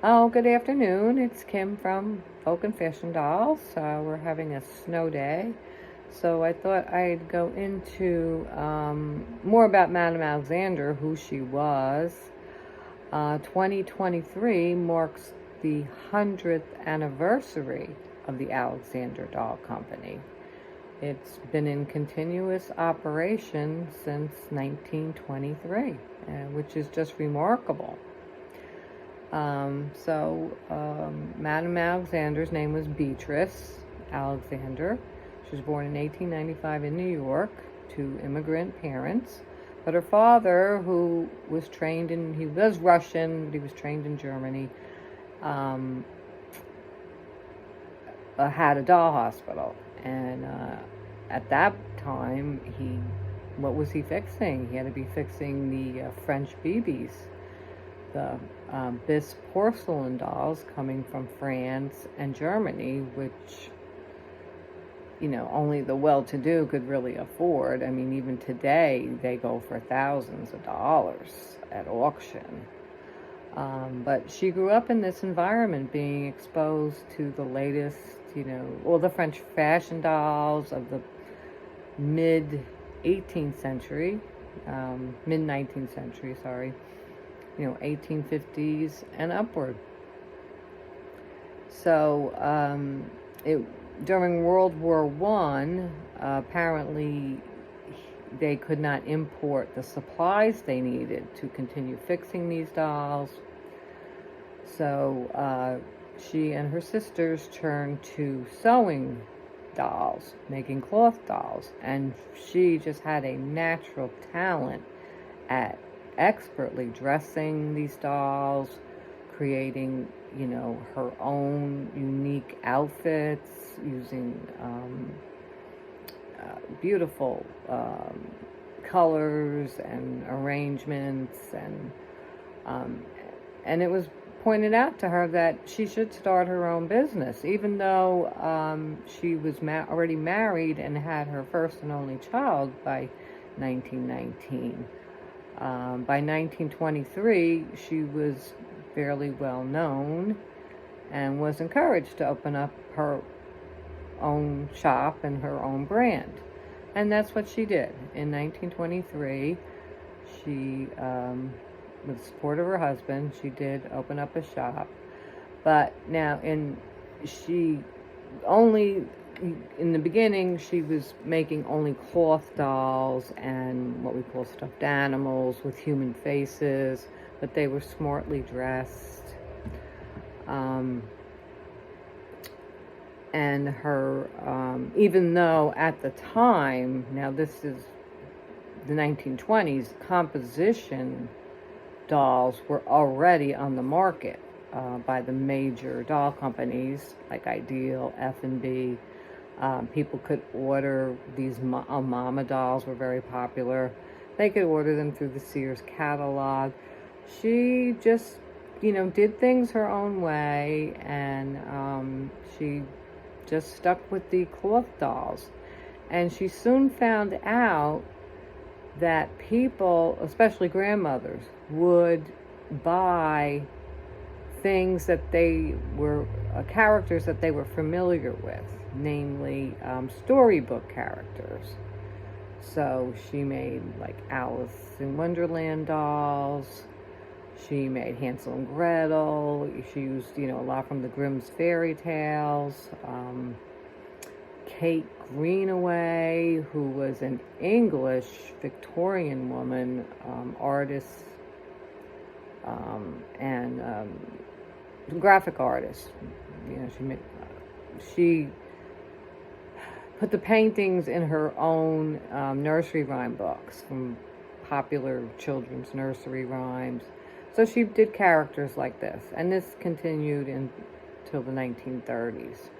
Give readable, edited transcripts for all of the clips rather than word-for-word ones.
Oh, good afternoon. It's Kim from Folk and Fashion Dolls. We're having a snow day, so I thought I'd go into more about Madame Alexander, who she was. 2023 marks the 100th anniversary of the Alexander Doll Company. It's been in continuous operation since 1923, which is just remarkable. Madame Alexander's name was Beatrice Alexander. She was born in 1895 in New York to immigrant parents. But her father, who was he was Russian, but he was trained in Germany, had a doll hospital. And at that time, what was he fixing? He had to be fixing the French BBs. The Bis porcelain dolls coming from France and Germany, which, only the well-to-do could really afford. I mean, even today, they go for thousands of dollars at auction. But she grew up in this environment, being exposed to the latest, all the French fashion dolls of the mid-18th century, mid-19th century, sorry. 1850s and upward. So during World War I, apparently they could not import the supplies they needed to continue fixing these dolls. So she and her sisters turned to sewing dolls, making cloth dolls, and she just had a natural talent at expertly dressing these dolls, creating, her own unique outfits, using beautiful colors and arrangements, and it was pointed out to her that she should start her own business, even though she was already married and had her first and only child by 1919. By 1923, she was fairly well known and was encouraged to open up her own shop and her own brand. And that's what she did. In 1923, she, with the support of her husband, she did open up a shop. But now, in the beginning, she was making only cloth dolls and what we call stuffed animals with human faces, but they were smartly dressed. And her, even though at the time, now this is the 1920s, composition dolls were already on the market by the major doll companies like Ideal, F&B. People could order these mama dolls, were very popular. They could order them through the Sears catalog. She just, did things her own way, and she just stuck with the cloth dolls. And she soon found out that people, especially grandmothers, would buy things that they were characters that they were familiar with, namely storybook characters. So she made like Alice in Wonderland dolls. She made Hansel and Gretel. She used, a lot from the Grimm's fairy tales. Kate Greenaway, who was an English Victorian woman, artist, and graphic artist. She put the paintings in her own nursery rhyme books from popular children's nursery rhymes. So she did characters like this, and this continued until the 1930s.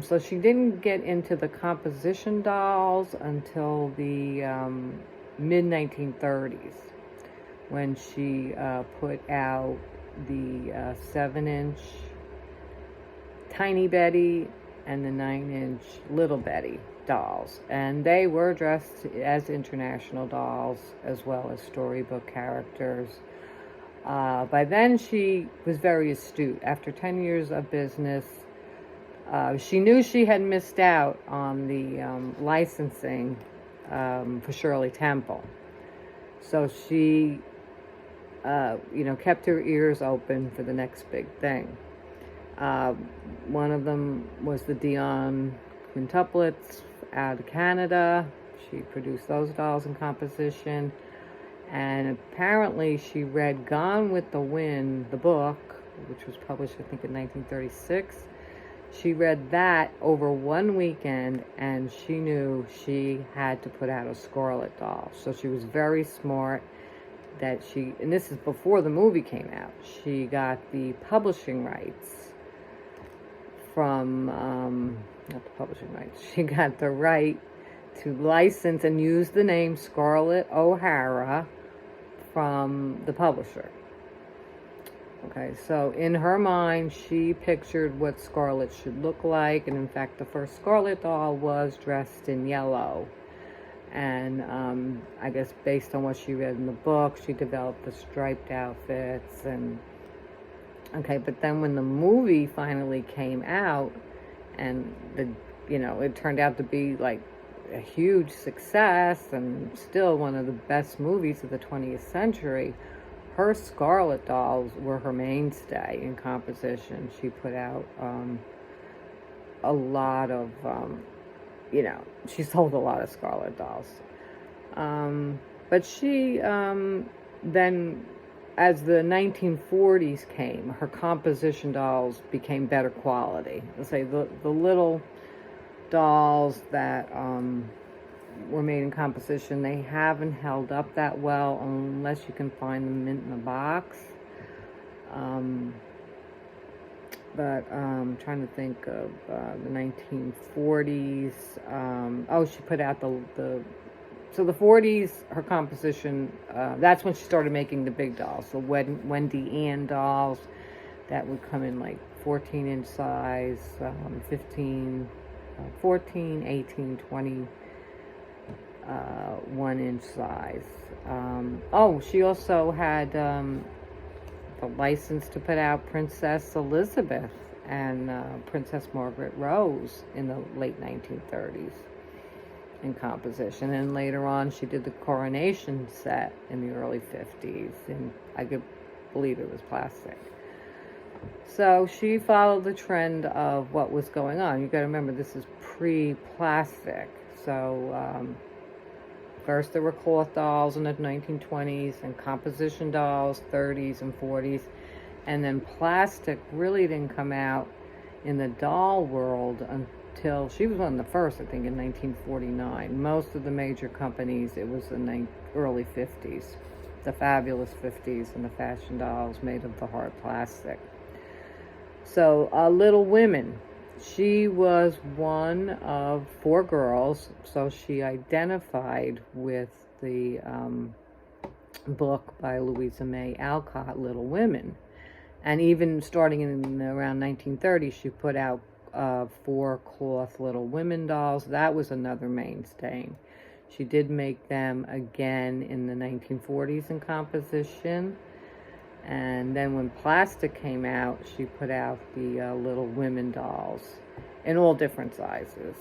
So she didn't get into the composition dolls until the mid-1930s, when she put out the 7-inch Tiny Betty and the 9-inch Little Betty dolls. And they were dressed as international dolls as well as storybook characters. By then, she was very astute. After 10 years of business, she knew she had missed out on the licensing for Shirley Temple. So she, kept her ears open for the next big thing. One of them was the Dion quintuplets out of Canada. She produced those dolls in composition. And apparently she read Gone with the Wind, the book, which was published, I think, in 1936. She read that over one weekend, and she knew she had to put out a Scarlet doll. So she was very smart that and this is before the movie came out, she got the publishing rights from, not the publishing rights, she got the right to license and use the name Scarlett O'Hara from the publisher. Okay, so in her mind, she pictured what Scarlett should look like, and in fact, the first Scarlett doll was dressed in yellow. And I guess based on what she read in the book, she developed the striped outfits. And okay, but then when the movie finally came out, and it turned out to be like a huge success and still one of the best movies of the 20th century, her Scarlet dolls were her mainstay in composition. She put out a lot of, she sold a lot of Scarlet dolls. But she then, as the 1940s came, her composition dolls became better quality. Let's say the little dolls that were made in composition, they haven't held up that well unless you can find them in the box. But I'm trying to think of the 1940s. She put out so the 40s, her composition, that's when she started making the big dolls. So Wendy Ann dolls that would come in like 14-inch size, 15, 14, 18, 20, 1-inch size. She also had the license to put out Princess Elizabeth and Princess Margaret Rose in the late 1930s in composition. And later on, she did the coronation set in the early 50s, and I could believe it was plastic. So she followed the trend of what was going on. You got to remember, this is pre-plastic. So first there were cloth dolls in the 1920s and composition dolls 30s and 40s, and then plastic really didn't come out in the doll world until she was one of the first, I think, in 1949. Most of the major companies, it was in the early 50s, the fabulous 50s, and the fashion dolls made of the hard plastic. So Little Women, she was one of 4 girls, so she identified with the book by Louisa May Alcott, Little Women. And even starting in around 1930, she put out 4 cloth Little Women dolls. That was another mainstay. She did make them again in the 1940s in composition. And then when plastic came out, she put out the Little Women dolls in all different sizes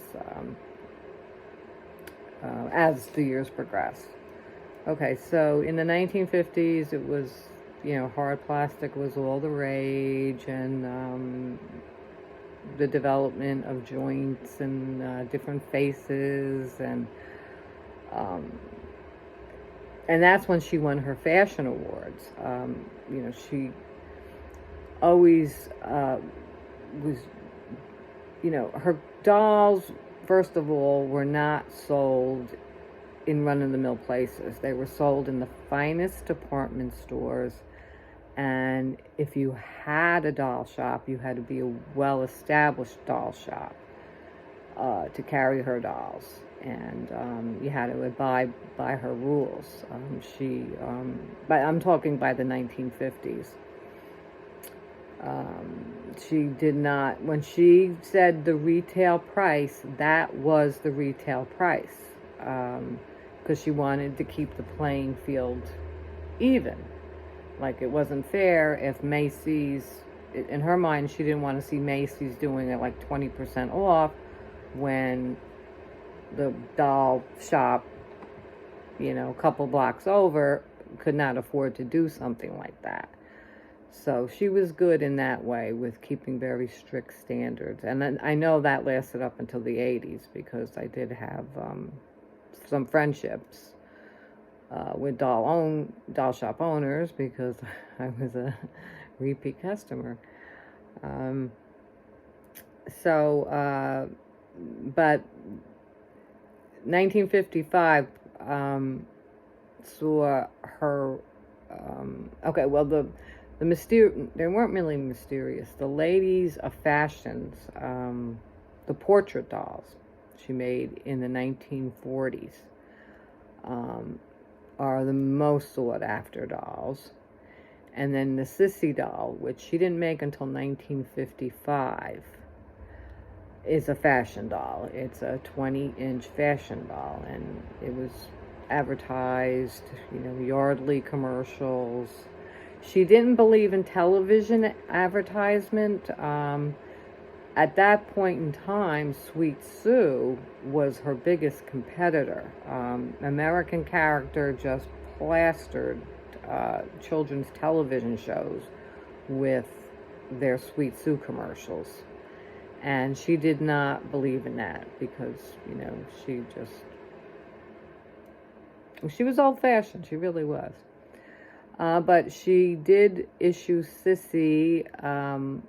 as the years progressed. Okay, so in the 1950s, it was, hard plastic was all the rage, and the development of joints and different faces, and that's when she won her fashion awards. She always was, her dolls, first of all, were not sold in run-of-the-mill places. They were sold in the finest department stores, and if you had a doll shop, you had to be a well-established doll shop to carry her dolls. And you had to abide by her rules. I'm talking by the 1950s. She did not, when she said the retail price, that was the retail price, because she wanted to keep the playing field even. Like, it wasn't fair if Macy's, in her mind, she didn't want to see Macy's doing it like 20% off when the doll shop, you know, a couple blocks over could not afford to do something like that. So she was good in that way with keeping very strict standards. And then I know that lasted up until the 80s because I did have some friendships with doll shop owners because I was a repeat customer. But 1955 saw her. Okay, well, the they weren't really mysterious. The ladies of fashions, the portrait dolls she made in the 1940s, are the most sought after dolls. And then the Sissy doll, which she didn't make until 1955, is a fashion doll. It's a 20-inch fashion doll, and it was advertised, you know, Yardley commercials. She didn't believe in television advertisement. At that point in time, Sweet Sue was her biggest competitor. American Character just plastered children's television shows with their Sweet Sue commercials. And she did not believe in that because, you know, she was old-fashioned. She really was. But she did issue Sissy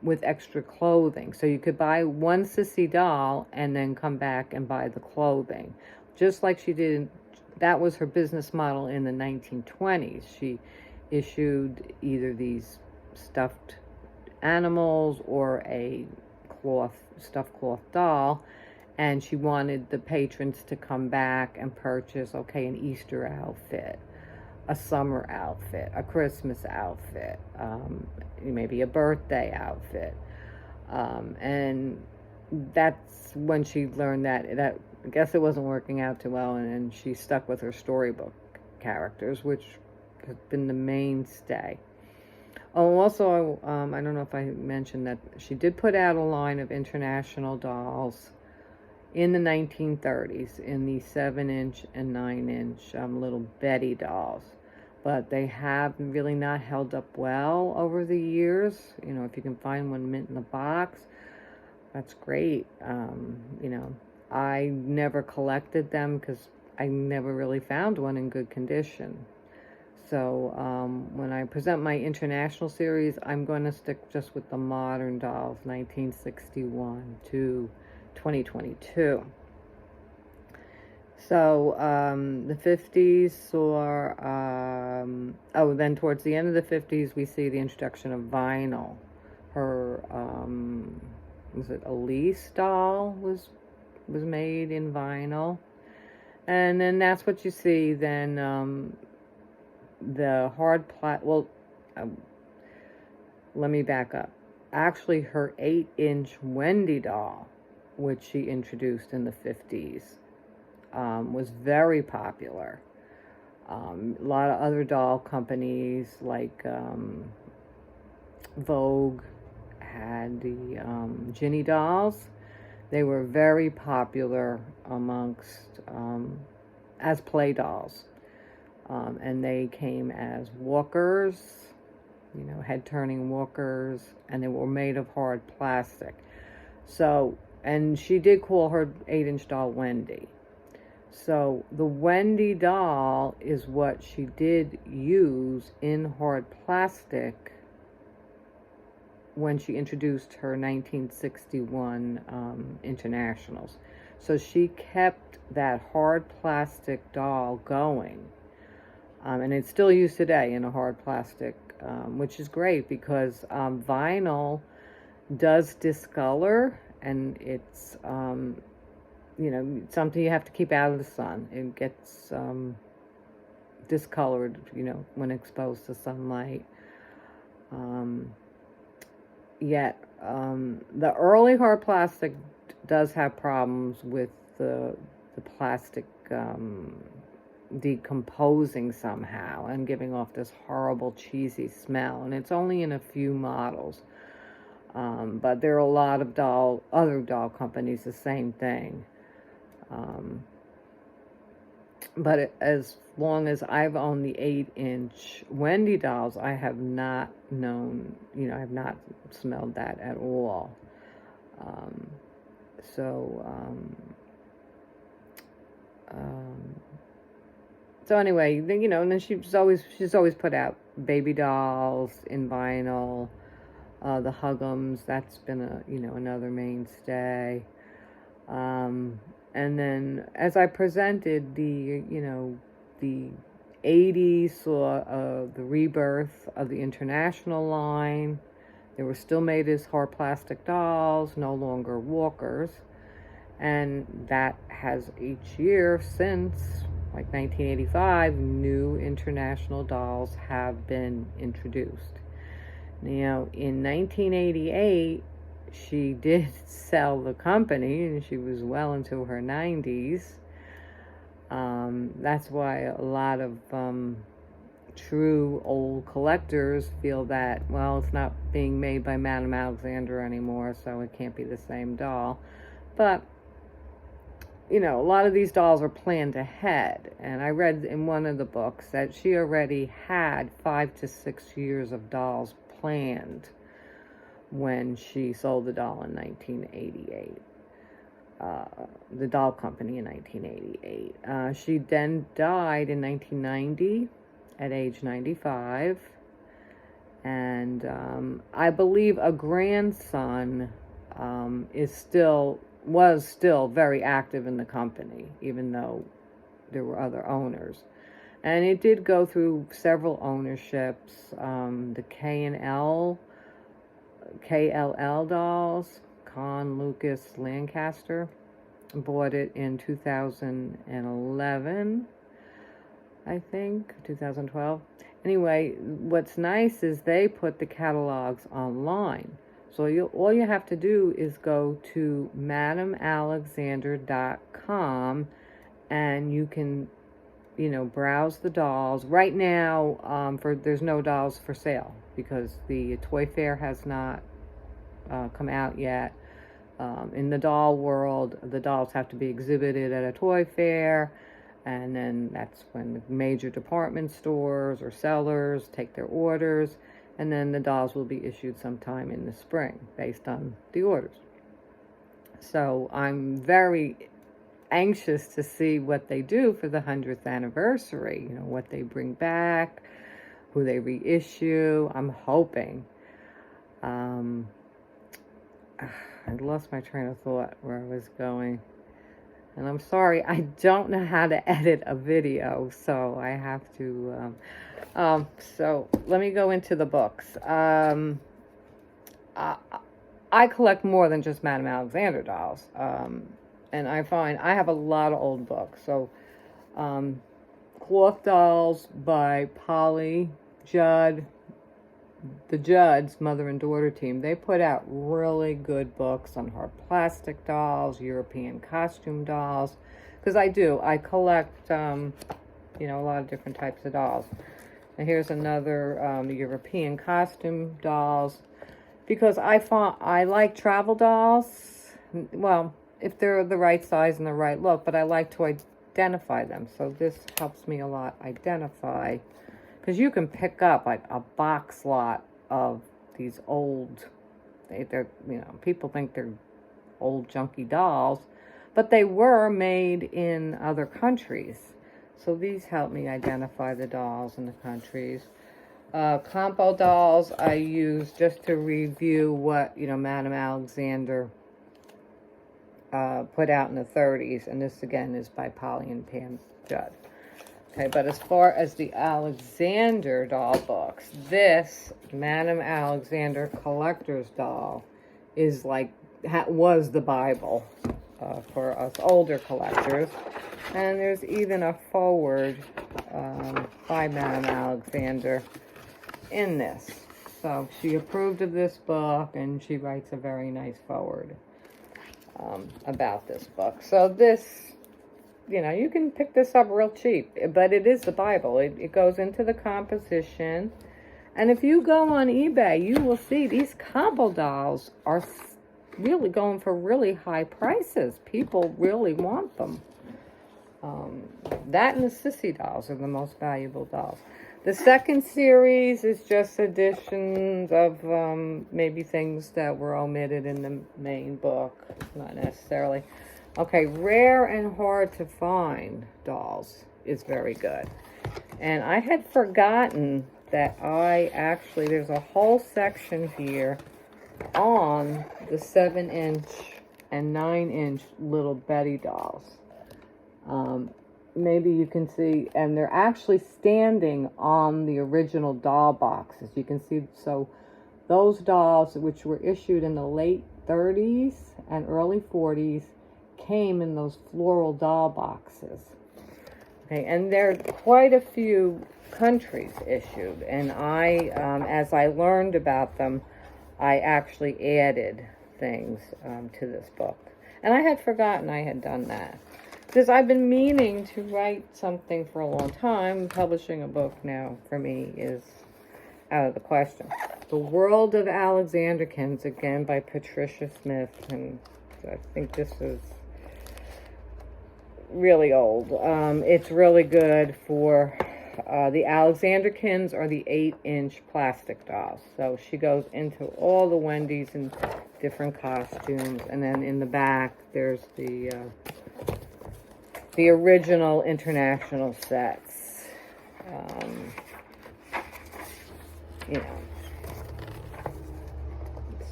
with extra clothing. So you could buy one Sissy doll and then come back and buy the clothing. Just like she did, that was her business model in the 1920s. She issued either these stuffed animals or a stuffed cloth doll. And she wanted the patrons to come back and purchase, okay, an Easter outfit, a summer outfit, a Christmas outfit, maybe a birthday outfit. And that's when she learned that I guess it wasn't working out too well, and she stuck with her storybook characters, which has been the mainstay. Oh, also, I don't know if I mentioned that she did put out a line of international dolls in the 1930s in the 7-inch and 9-inch little Betty dolls. But they have really not held up well over the years. You know, if you can find one mint in the box, that's great. You know, I never collected them because I never really found one in good condition. So when I present my international series, I'm going to stick just with the modern dolls, 1961 to 2022. So the 50s saw, then towards the end of the 50s, we see the introduction of vinyl. Her, was it Elise doll was made in vinyl. And then that's what you see then, the hard let me back up. Actually, her 8-inch Wendy doll, which she introduced in the 50s, was very popular. A lot of other doll companies like Vogue had the Ginny dolls. They were very popular amongst as play dolls. And they came as walkers, you know, head-turning walkers, and they were made of hard plastic. So, and she did call her 8-inch doll Wendy. So the Wendy doll is what she did use in hard plastic when she introduced her 1961 internationals. So she kept that hard plastic doll going. And it's still used today in a hard plastic, which is great because vinyl does discolor, and it's, you know, something you have to keep out of the sun. It gets discolored, you know, when exposed to sunlight. Yet, the early hard plastic does have problems with the plastic decomposing somehow and giving off this horrible cheesy smell, and it's only in a few models. But there are a lot of other doll companies, the same thing. But as long as I've owned the 8-inch Wendy dolls, I have not known, I have not smelled that at all. So anyway, and then she's always put out baby dolls in vinyl, the Hug'ems, that's been another mainstay. And then as I presented the 80s saw the rebirth of the international line. They were still made as hard plastic dolls, no longer walkers. And that has each year since, like 1985, new international dolls have been introduced. Now, in 1988, she did sell the company, and she was well into her 90s. That's why a lot of true old collectors feel that, well, it's not being made by Madame Alexander anymore, so it can't be the same doll. But a lot of these dolls are planned ahead. And I read in one of the books that she already had 5 to 6 years of dolls planned when she sold the doll in 1988. The doll company in 1988. She then died in 1990 at age 95. And I believe a grandson was still very active in the company, even though there were other owners. And it did go through several ownerships. The KLL dolls, Con Lucas Lancaster, bought it in 2011, I think, 2012. Anyway, what's nice is they put the catalogs online. So all you have to do is go to madamealexander.com, and you can, browse the dolls. Right now, there's no dolls for sale because the toy fair has not come out yet. In the doll world, the dolls have to be exhibited at a toy fair, and then that's when the major department stores or sellers take their orders. And then the dolls will be issued sometime in the spring based on the orders. So I'm very anxious to see what they do for the 100th anniversary, what they bring back, who they reissue. I'm hoping. I lost my train of thought where I was going. And I'm sorry, I don't know how to edit a video, so I have to... So let me go into the books. I collect more than just Madame Alexander dolls. And I find I have a lot of old books. So Cloth Dolls by Polly Judd, the Judds, mother and daughter team, they put out really good books on hard plastic dolls, European costume dolls. Because I collect, a lot of different types of dolls. And here's another European costume dolls, because I like travel dolls. Well, if they're the right size and the right look, but I like to identify them. So this helps me a lot identify, because you can pick up like a box lot of these old. They're people think they're old junky dolls, but they were made in other countries. So these help me identify the dolls in the countries. Compo dolls I use just to review what, Madame Alexander put out in the 30s. And this, again, is by Polly and Pam Judd. Okay, but as far as the Alexander doll books, this Madame Alexander collector's doll is was the Bible for us older collectors. And there's even a foreword by Madame Alexander in this. So she approved of this book, and she writes a very nice foreword about this book. So this you can pick this up real cheap, but it is the Bible. It goes into the composition. And if you go on eBay, you will see these combo dolls are really going for really high prices. People really want them. That and the Sissy dolls are the most valuable dolls. The second series is just editions of maybe things that were omitted in the main book, not necessarily. Okay, rare and hard to find dolls is very good. And I had forgotten that there's a whole section here on the 7-inch and 9-inch little Betty dolls. Maybe you can see, and they're actually standing on the original doll boxes. You can see, so those dolls, which were issued in the late 30s and early 40s, came in those floral doll boxes. Okay, and there are quite a few countries issued, and as I learned about them, I actually added things to this book. And I had forgotten I had done that. Because I've been meaning to write something for a long time. Publishing a book now, for me, is out of the question. The World of Alexanderkins, again, by Patricia Smith. And I think this is really old. It's really good for the Alexanderkins or the 8-inch plastic dolls. So she goes into all the Wendy's in different costumes. And then in the back, there's the original international sets.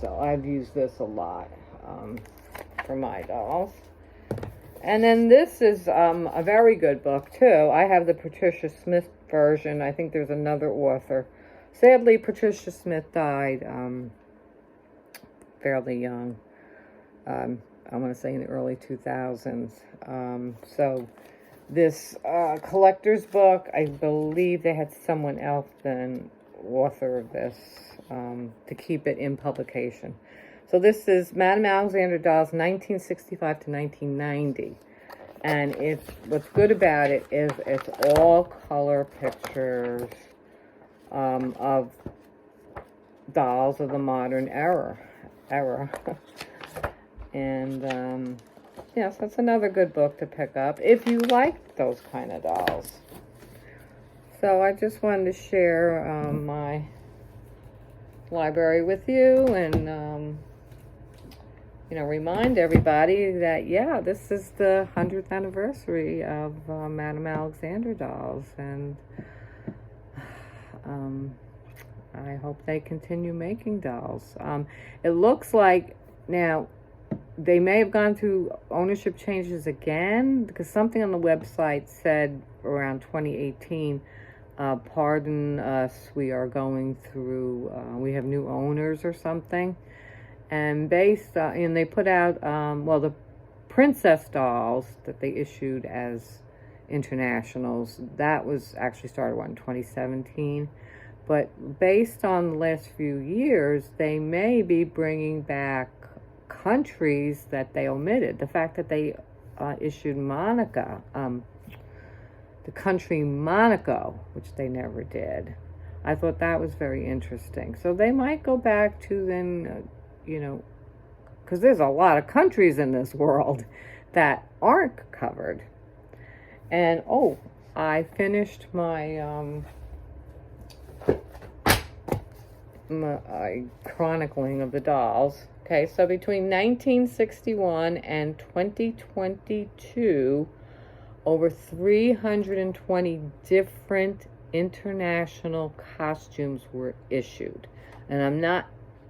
So I've used this a lot for my dolls. And then this is a very good book, too. I have the Patricia Smith version. I think there's another author. Sadly, Patricia Smith died fairly young. I want to say in the early 2000s. So this collector's book, I believe they had someone else than author of this to keep it in publication. So this is Madame Alexander Dolls, 1965 to 1990. And what's good about it is it's all color pictures of dolls of the modern era. And yes, that's another good book to pick up if you like those kind of dolls. So I just wanted to share my library with you, and remind everybody that this is the 100th anniversary of Madame Alexander dolls, and I hope they continue making dolls. It looks like now they may have gone through ownership changes again, because something on the website said around 2018, pardon us, we are going through, we have new owners or something. And and they put out, the princess dolls that they issued as internationals, that was actually started in 2017. But based on the last few years, they may be bringing back countries that they omitted. The fact that they issued Monaco, the country Monaco, which they never did, I thought that was very interesting. So they might go back to then, because there's a lot of countries in this world that aren't covered. And I finished my chronicling of the dolls. Okay, so between 1961 and 2022, over 320 different international costumes were issued. And I'm not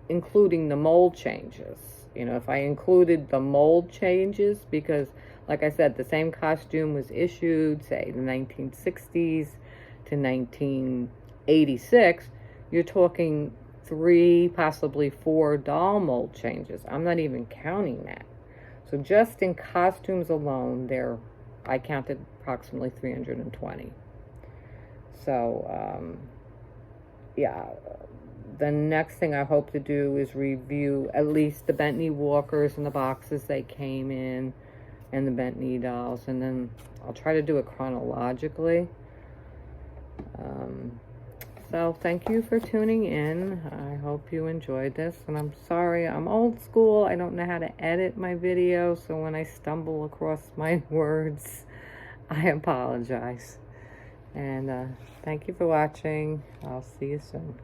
including the mold changes. If I included the mold changes, because like I said, the same costume was issued, say, the 1960s to 1986, you're talking 3, possibly 4 doll mold changes. I'm not even counting that. So just in costumes alone, I counted approximately 320. So, the next thing I hope to do is review at least the Bentley Walkers and the boxes they came in. and the bent knee dolls, and then I'll try to do it chronologically. So thank you for tuning in. I hope you enjoyed this, and I'm sorry, I'm old school. I don't know how to edit my video, so when I stumble across my words, I apologize. And thank you for watching. I'll see you soon.